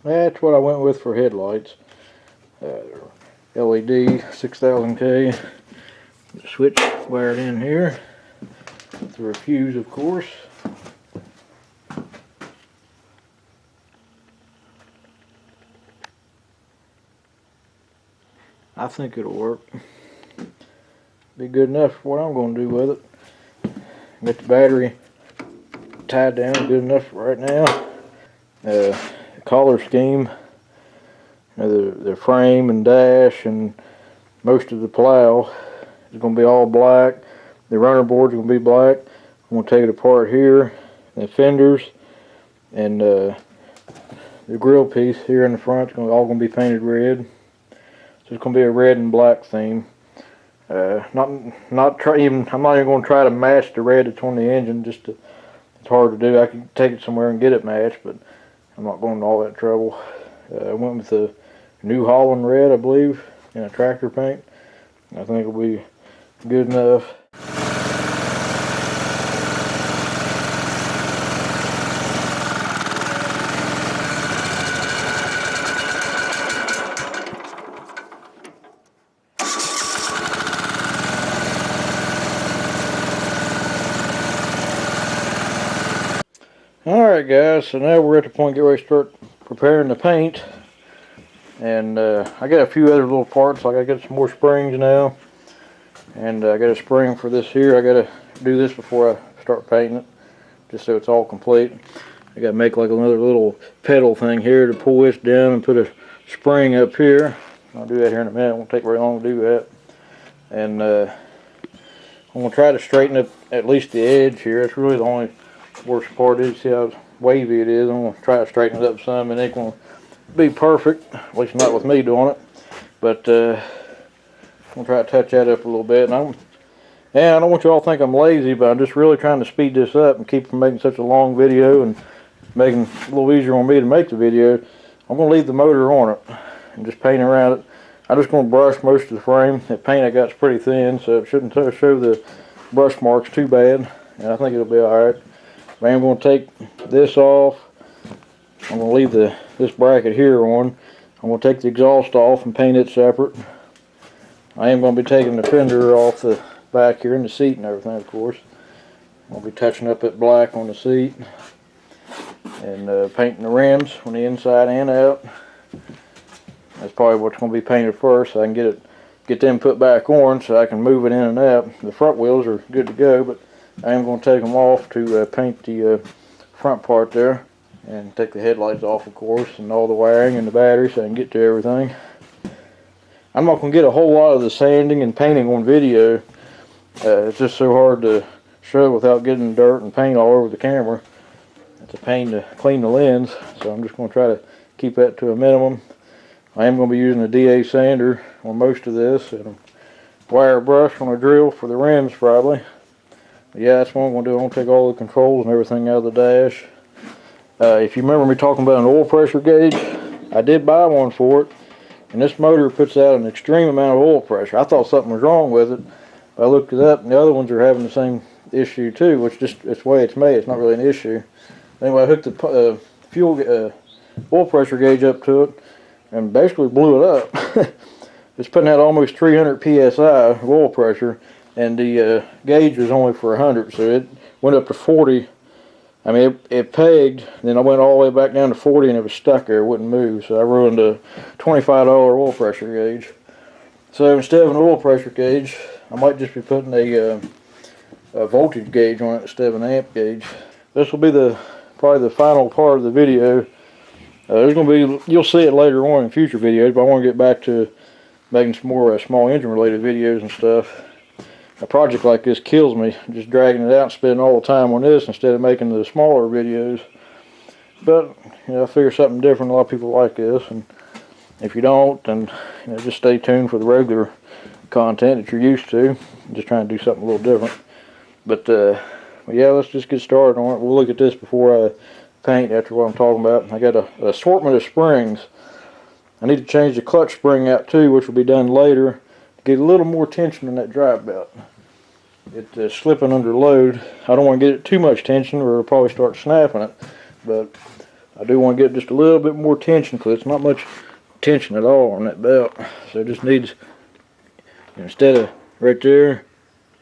That's what I went with for headlights. LED 6000K. Switch wired in here. Through a fuse, of course. I think it'll work. Be good enough for what I'm going to do with it. Get the battery tied down good enough for right now. The color scheme, the frame and dash and most of the plow is going to be all black. The runner board's going to be black. I'm going to take it apart here. The fenders and the grill piece here in the front is all going to be painted red. So it's going to be a red and black theme. I'm not even going to try to match the red that's on the engine. It's hard to do. I can take it somewhere and get it matched, but I'm not going to all that trouble. I went with the New Holland red, I believe, in a tractor paint. I think it'll be good enough. Alright guys, so now we're at the point get ready to start preparing the paint. And I got a few other little parts, like I got some more springs now. And I got a spring for this here. I got to do this before I start painting it, just so it's all complete. I got to make like another little pedal thing here to pull this down and put a spring up here. I'll do that here in a minute. It won't take very long to do that. And I'm going to try to straighten up at least the edge here. That's really the only worst part is, see how wavy it is. I'm going to try to straighten it up some, and it ain't going to be perfect, at least not with me doing it. But I'm going to try to touch that up a little bit. And I don't want you all to think I'm lazy, but I'm just really trying to speed this up and keep from making such a long video and making it a little easier on me to make the video. I'm going to leave the motor on it and just paint around it. I'm just going to brush most of the frame. That paint I got is pretty thin, so it shouldn't show the brush marks too bad, and I think it'll be alright. I'm going to take this off. I'm going to leave this bracket here on. I'm going to take the exhaust off and paint it separate. I am going to be taking the fender off the back here and the seat and everything, of course. I'll be touching up that black on the seat and painting the rims on the inside and out. That's probably what's going to be painted first, so I can get them put back on so I can move it in and out. The front wheels are good to go, but I am going to take them off to paint the front part there, and take the headlights off, of course, and all the wiring and the battery so I can get to everything. I'm not going to get a whole lot of the sanding and painting on video. It's just so hard to show without getting dirt and paint all over the camera. It's a pain to clean the lens, so I'm just going to try to keep that to a minimum. I am going to be using a DA sander on most of this, and a wire brush on a drill for the rims probably. But yeah, that's what I'm going to do. I'm going to take all the controls and everything out of the dash. If you remember me talking about an oil pressure gauge, I did buy one for it, and this motor puts out an extreme amount of oil pressure. I thought something was wrong with it, but I looked it up, and the other ones are having the same issue too, which just it's the way it's made. It's not really an issue. Anyway, I hooked the oil pressure gauge up to it, and basically blew it up. It's putting out almost 300 psi of oil pressure, and the gauge was only for 100, so it went up to 40. I mean, it pegged, then I went all the way back down to 40, and it was stuck there, it wouldn't move, so I ruined a $25 oil pressure gauge. So instead of an oil pressure gauge, I might just be putting a voltage gauge on it instead of an amp gauge. This will be probably the final part of the video. There's going to be, you'll see it later on in future videos, but I want to get back to making some more small engine related videos and stuff. A project like this kills me, just dragging it out and spending all the time on this instead of making the smaller videos. But I figure something different. A lot of people like this, and if you don't, then just stay tuned for the regular content that you're used to. I'm just trying to do something a little different. But yeah, let's just get started on it. We'll look at this before I paint after what I'm talking about. I got an assortment of springs. I need to change the clutch spring out too, which will be done later, to get a little more tension in that drive belt. It's slipping under load. I don't want to get it too much tension or it'll probably start snapping it. But I do want to get just a little bit more tension because it's not much tension at all on that belt. So it just needs, instead of right there,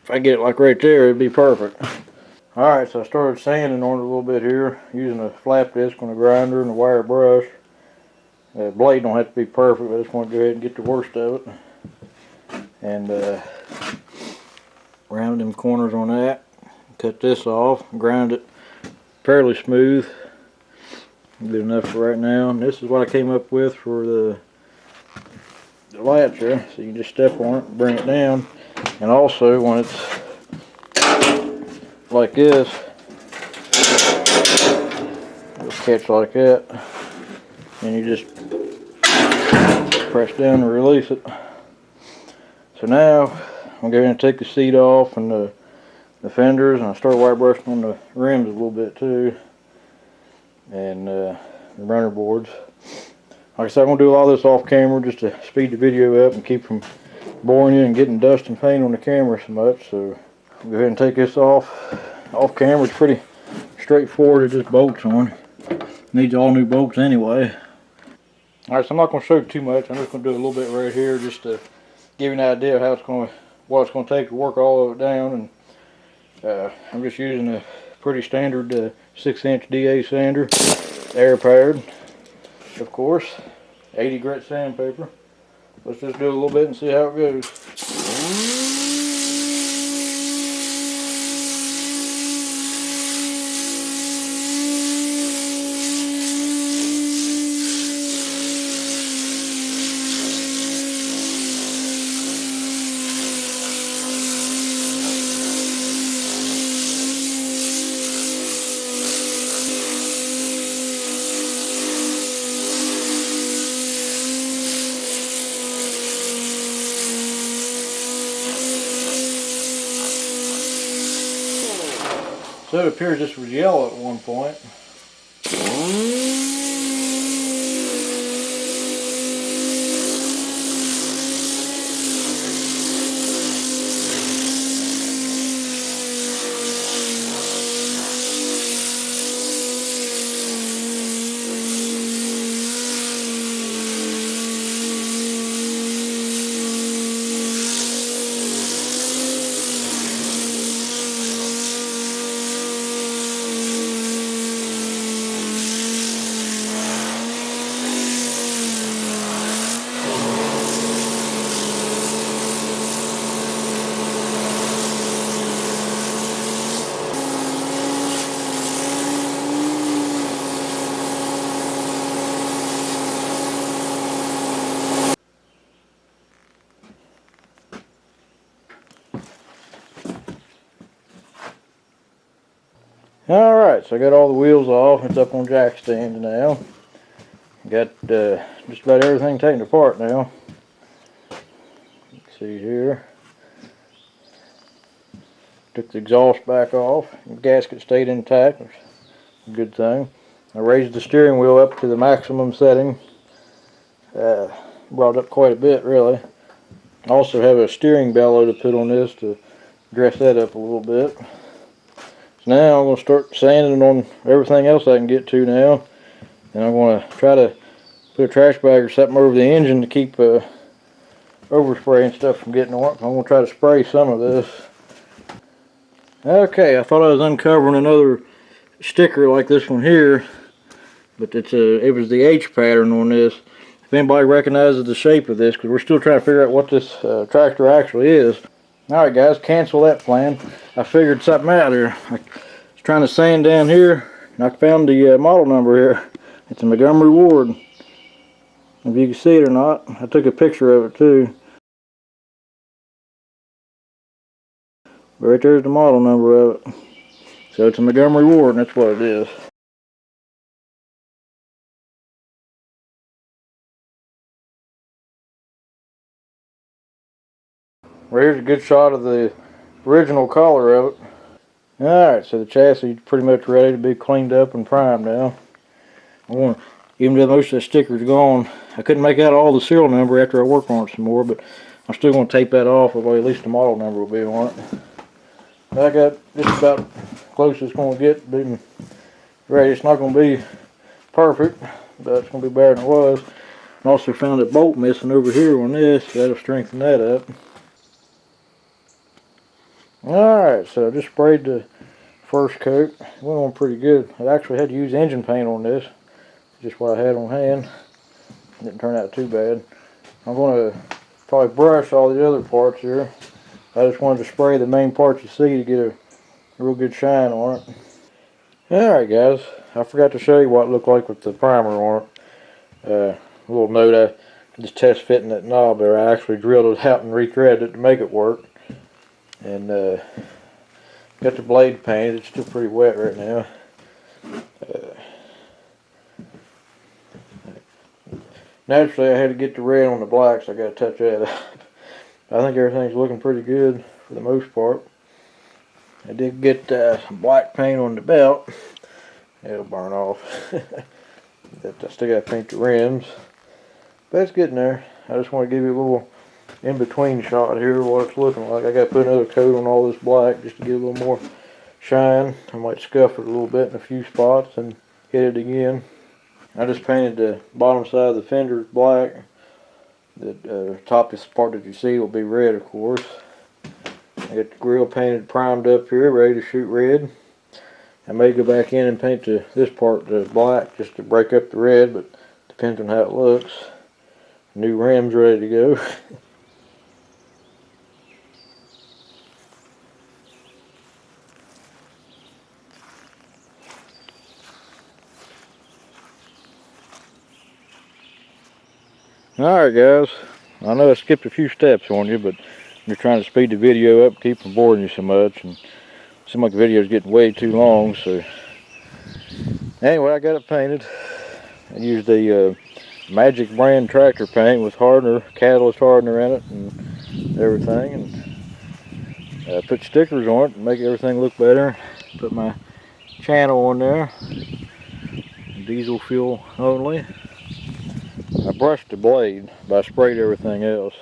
if I get it like right there, it'd be perfect. Alright, so I started sanding on it a little bit here using a flap disc on a grinder and a wire brush. The blade don't have to be perfect, but I just want to go ahead and get the worst of it. And round them corners on that. Cut this off, grind it fairly smooth. Good enough for right now. And this is what I came up with for the latch there. So you can just step on it, bring it down. And also when it's like this, it'll catch like that, and you just press down and release it. So now I'm going to go ahead and take the seat off and the fenders, and I start wire brushing on the rims a little bit too, and the runner boards. Like I said, I'm going to do all this off camera just to speed the video up and keep from boring you and getting dust and paint on the camera so much. So I'll go ahead and take this off camera. It's pretty straightforward. It just bolts on. Needs all new bolts anyway. Alright, so I'm not going to show too much. I'm just going to do a little bit right here just to give you an idea of how it's going to, what it's going to take to work all of it down. And I'm just using a pretty standard 6-inch DA sander, air powered, of course, 80 grit sandpaper. Let's just do a little bit and see how it goes. So it appears this was yellow at one point. Alright, so I got all the wheels off. It's up on jack stands now. Got just about everything taken apart now. Let's see here. Took the exhaust back off. The gasket stayed intact. That's a good thing. I raised the steering wheel up to the maximum setting. Brought it up quite a bit, really. I also have a steering bellow to put on this to dress that up a little bit. So now I'm going to start sanding on everything else I can get to now. And I'm going to try to put a trash bag or something over the engine to keep overspray and stuff from getting on it. I'm going to try to spray some of this. Okay, I thought I was uncovering another sticker like this one here, but it was the H pattern on this. If anybody recognizes the shape of this, because we're still trying to figure out what this tractor actually is. Alright guys, cancel that plan. I figured something out here. I was trying to sand down here, and I found the model number here. It's a Montgomery Ward. If you can see it or not, I took a picture of it too. Right there's the model number of it. So it's a Montgomery Ward, and that's what it is. Well, here's a good shot of the original color of it. Alright, so the chassis is pretty much ready to be cleaned up and primed now. Even though most of the stickers gone, I couldn't make out all the serial number after I worked on it some more, but I'm still going to tape that off, although at least the model number will be on it. I got just about close as it's going to get being ready. It's not going to be perfect, but it's going to be better than it was. And also found a bolt missing over here on this, so that'll strengthen that up. Alright, so I just sprayed the first coat. It went on pretty good. I actually had to use engine paint on this, just what I had on hand. It didn't turn out too bad. I'm going to probably brush all the other parts here. I just wanted to spray the main parts you see to get a real good shine on it. Alright guys, I forgot to show you what it looked like with the primer on it. A little note, I just test fitting that knob there. I actually drilled it out and rethreaded it to make it work. And got the blade painted. It's still pretty wet right now. Naturally I had to get the red on the black, so I got to touch that up. I think everything's looking pretty good for the most part. I did get some black paint on the belt. It'll burn off. But I still got to paint the rims. But it's getting there. I just want to give you a little in-between shot here of what it's looking like. I got to put another coat on all this black just to get a little more shine. I might scuff it a little bit in a few spots and hit it again. I just painted the bottom side of the fenders black. The top, this part that you see, will be red, of course. I got the grill painted, primed up here, ready to shoot red. I may go back in and paint this part black just to break up the red, but depends on how it looks. New rims ready to go. Alright guys, I know I skipped a few steps on you, but I'm trying to speed the video up, keep from boring you so much, and it seems like the video's getting way too long, so anyway, I got it painted. I used a Magic brand tractor paint with hardener, catalyst hardener in it and everything, and put stickers on it to make everything look better. Put my channel on there, diesel fuel only. I brushed the blade, but I sprayed everything else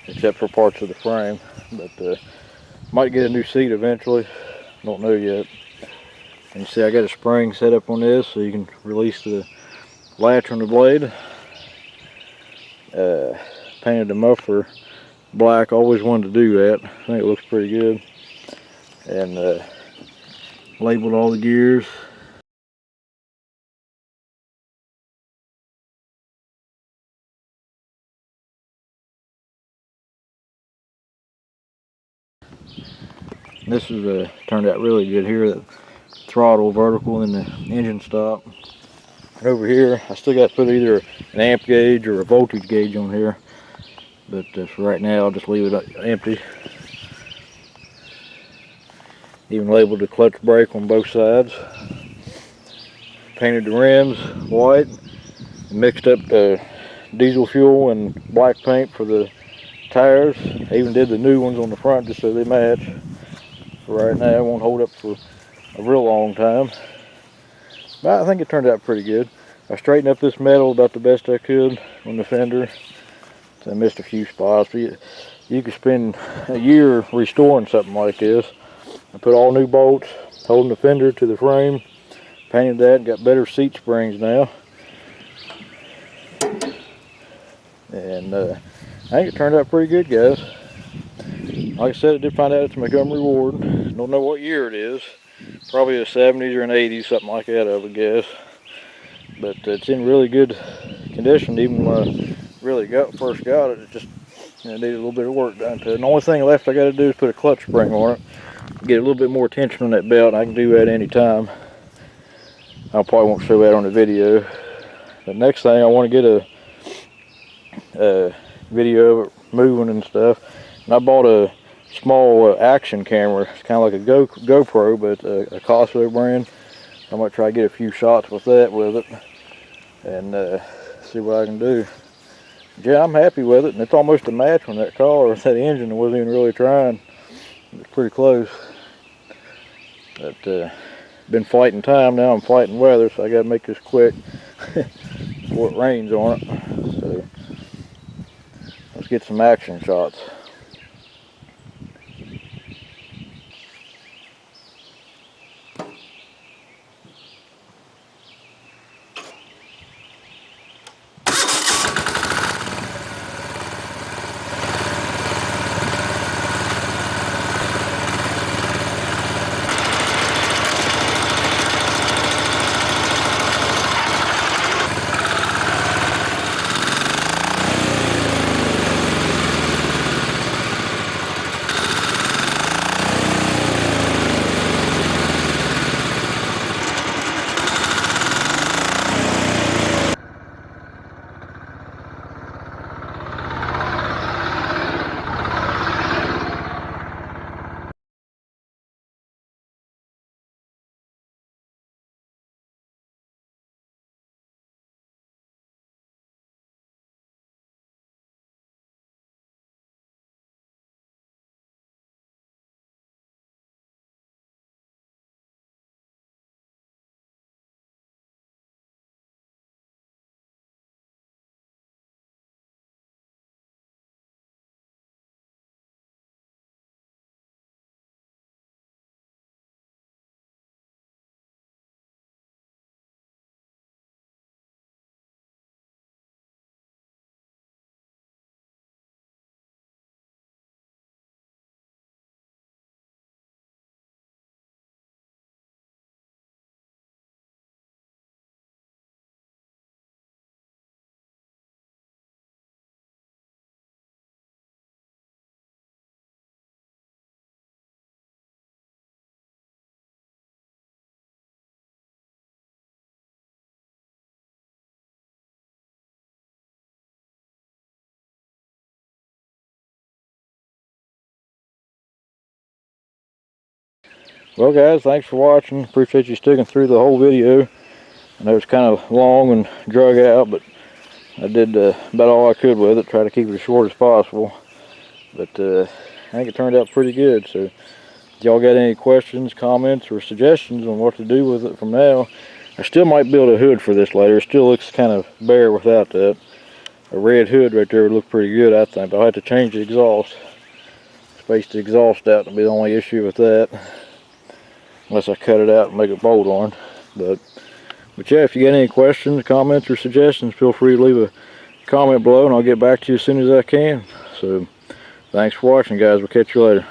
except for parts of the frame. But might get a new seat eventually, don't know yet. And you see I got a spring set up on this so you can release the latch on the blade. Painted the muffler black, always wanted to do that. I think it looks pretty good. And labeled all the gears. This is turned out really good here. The throttle vertical and the engine stop. And over here, I still got to put either an amp gauge or a voltage gauge on here. But for right now, I'll just leave it empty. Even labeled the clutch brake on both sides. Painted the rims white. Mixed up diesel fuel and black paint for the tires. I even did the new ones on the front just so they match. For right now, it won't hold up for a real long time. But I think it turned out pretty good. I straightened up this metal about the best I could on the fender. So I missed a few spots. But you could spend a year restoring something like this. I put all new bolts holding the fender to the frame. Painted that, got better seat springs now. And I think it turned out pretty good, guys. Like I said, I did find out it's a Montgomery reward. Don't know what year it is. Probably a 70s or an 80s, something like that, I would guess. But it's in really good condition. Even when I really first got it, it just needed a little bit of work done to it. And the only thing left I got to do is put a clutch spring on it. Get a little bit more tension on that belt. I can do that anytime. I probably won't show that on the video. The next thing, I want to get a video of it moving and stuff. And I bought a small action camera. It's kind of like a GoPro, but a Costco brand. I might try to get a few shots with it and see what I can do. Yeah, I'm happy with it, and it's almost a match on that car. That engine wasn't even really trying. It's pretty close. But been fighting time, now I'm fighting weather, so I got to make this quick before it rains on it. So let's get some action shots. Well guys, thanks for watching. Appreciate you sticking through the whole video. I know it's kind of long and drug out, but I did about all I could with it. Try to keep it as short as possible. But I think it turned out pretty good. So if y'all got any questions, comments, or suggestions on what to do with it from now, I still might build a hood for this later. It still looks kind of bare without that. A red hood right there would look pretty good, I think. But I'll have to change the exhaust. Space the exhaust out to be the only issue with that. Unless I cut it out and make a bolt on. But yeah, if you got any questions, comments, or suggestions, feel free to leave a comment below and I'll get back to you as soon as I can. So thanks for watching, guys. We'll catch you later.